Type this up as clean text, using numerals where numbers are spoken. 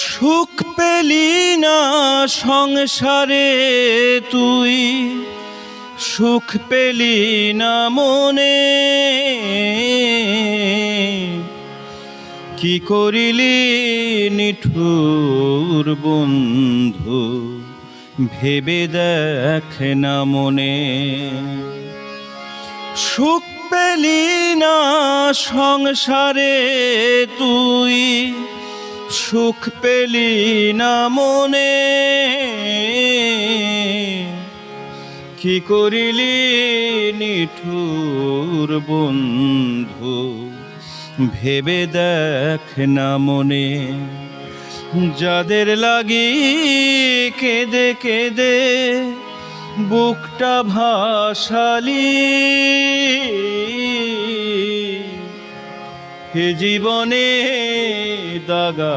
সুখ পেলি না সংসারে তুই, সুখ পেলি না মনে, কি করিলি নিঠুর বন্ধু, ভেবে দেখ না মনে। সুখ পেলি না সংসারে তুই, সুখ পেলি না মনে, কি করিলি নিঠুর বন্ধু, ভেবে দেখ না মনে। যাদের লাগি কেঁদে কেঁদে বুকটা ভাসালি, হে জীবনে দাগা